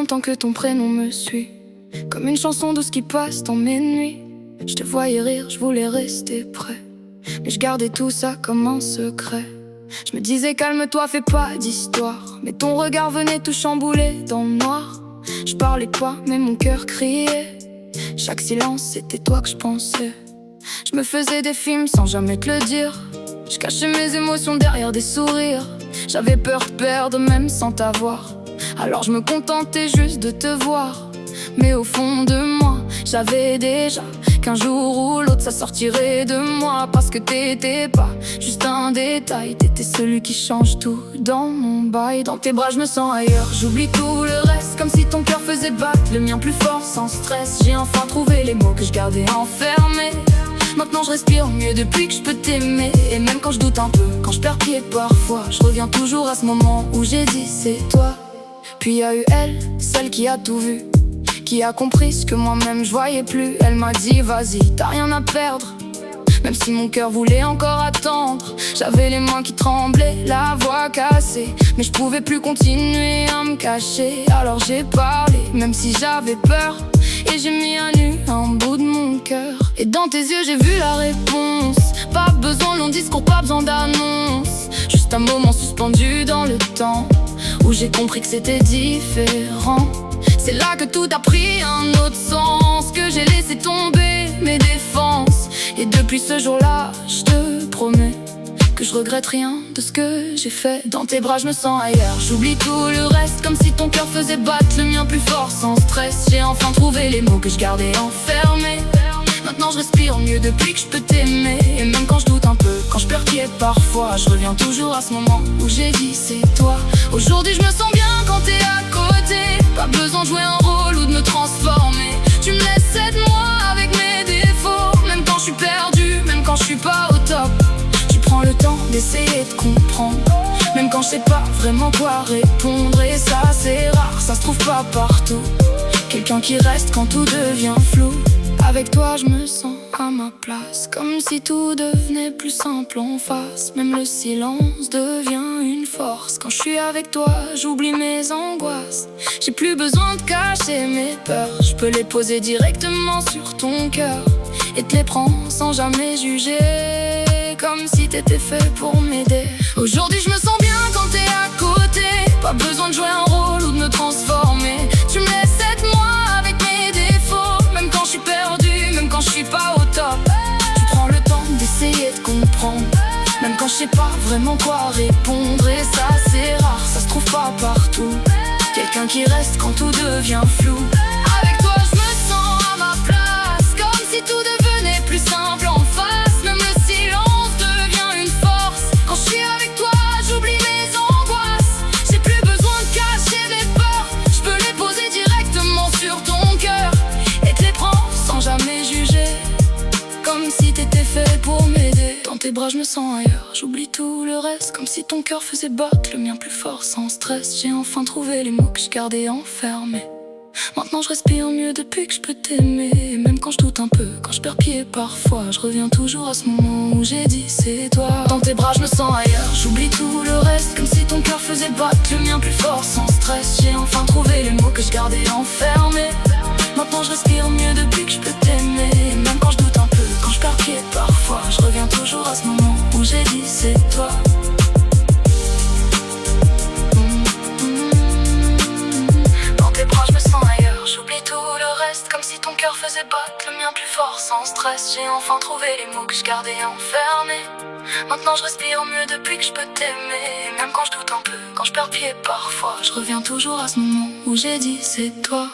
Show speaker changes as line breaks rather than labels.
longtemps que ton prénom me suit, comme une chanson douce qui passe dans mes nuits. Je te voyais rire, je voulais rester près, mais je gardais tout ça comme un secret. Je me disais calme-toi, fais pas d'histoire, mais ton regard venait tout chambouler dans le noir. Je parlais pas, mais mon cœur criait. Chaque silence, c'était toi que je pensais. Je me faisais des films sans jamais te le dire. Je cachais mes émotions derrière des sourires. J'avais peur de perdre même sans t'avoir. Alors je me contentais juste de te voir. Mais au fond de moi, j'avais déjà qu'un jour ou l'autre ça sortirait de moi. Parce que t'étais pas juste un détail, t'étais celui qui change tout dans mon bail. Dans tes bras je me sens ailleurs, j'oublie tout le reste, comme si ton cœur faisait battre le mien plus fort sans stress. J'ai enfin trouvé les mots que je gardais enfermés. Maintenant je respire mieux depuis que je peux t'aimer. Et même quand je doute un peu, quand je perds pied parfois, je reviens toujours à ce moment où j'ai dit c'est toi. Puis y a eu elle, celle qui a tout vu, qui a compris ce que moi-même je voyais plus. Elle m'a dit vas-y, t'as rien à perdre. Même si mon cœur voulait encore attendre, j'avais les mains qui tremblaient, la voix cassée, mais je pouvais plus continuer à me cacher. Alors j'ai parlé, même si j'avais peur, et j'ai mis à nu un bout de mon cœur. Et dans tes yeux j'ai vu la réponse. Pas besoin de long discours, pas besoin d'annonce. Juste un moment suspendu dans le temps, où j'ai compris que c'était différent. C'est là que tout a pris un autre sens, que j'ai laissé tomber mes défenses. Et depuis ce jour-là, je te promets que je regrette rien de ce que j'ai fait. Dans tes bras je me sens ailleurs, j'oublie tout le reste, comme si ton cœur faisait battre le mien plus fort sans stress. J'ai enfin trouvé les mots que je gardais enfermés. Maintenant je respire mieux depuis que je peux t'aimer. Et même quand je doute un peu, quand je perds pied parfois, je reviens toujours à ce moment où j'ai dit c'est toi. Aujourd'hui je me sens bien quand t'es à côté. Pas besoin de jouer un rôle ou de me transformer. Tu me laisses être moi avec mes défauts. Même quand je suis perdu, même quand je suis pas au top, tu prends le temps d'essayer de comprendre. Même quand je sais pas vraiment quoi répondre. Et ça c'est rare, ça se trouve pas partout. Quelqu'un qui reste quand tout devient flou. Avec toi je me sens à ma place, comme si tout devenait plus simple en face. Même le silence devient une force. Quand je suis avec toi j'oublie mes angoisses. J'ai plus besoin de cacher mes peurs. Je peux les poser directement sur ton cœur et te les prendre sans jamais juger, comme si t'étais fait pour m'aider. Aujourd'hui je me sens bien quand t'es à côté. Pas besoin de jouer un rôle ou de me transformer. Tu me laisses être moi avec mes défauts. Même quand je suis perdu, même quand je suis pas au top, tu prends le temps d'essayer de comprendre. Même quand je sais pas vraiment quoi répondre. Et ça c'est rare, ça se trouve pas partout. Quelqu'un qui reste quand tout devient flou. Avec toi je me sens à ma place, comme si tout devenait plus simple en face. Même le silence devient une force. Quand je suis avec toi j'oublie mes angoisses. J'ai plus besoin de cacher mes peurs. Je peux les poser directement sur ton cœur et te les prendre sans jamais juger, comme si t'étais fait pour m'aider. Dans tes bras je me sens ailleurs, j'oublie tout le reste, comme si ton cœur faisait battre le mien plus fort sans stress. J'ai enfin trouvé les mots que je gardais enfermés. Maintenant je respire mieux depuis que je peux t'aimer. Et même quand je doute un peu, quand je perds pied parfois, je reviens toujours à ce moment où j'ai dit c'est toi. Dans tes bras je me sens ailleurs, j'oublie tout le reste, comme si ton cœur faisait battre le mien plus fort sans stress. J'ai enfin trouvé les mots que je gardais enfermés. Maintenant je respire mieux depuis que je peux t'aimer. Et même quand je doute un peu, quand je perds pied parfois, je reviens toujours à ce moment où j'ai dit c'est toi. Dans tes bras je me sens ailleurs, j'oublie tout le reste, comme si ton cœur faisait battre le mien plus fort sans stress. J'ai enfin trouvé les mots que je gardais enfermés. Maintenant je respire mieux depuis que je peux t'aimer. Et même quand je doute un peu, quand je perds pied parfois, je reviens toujours à ce moment où j'ai dit c'est toi.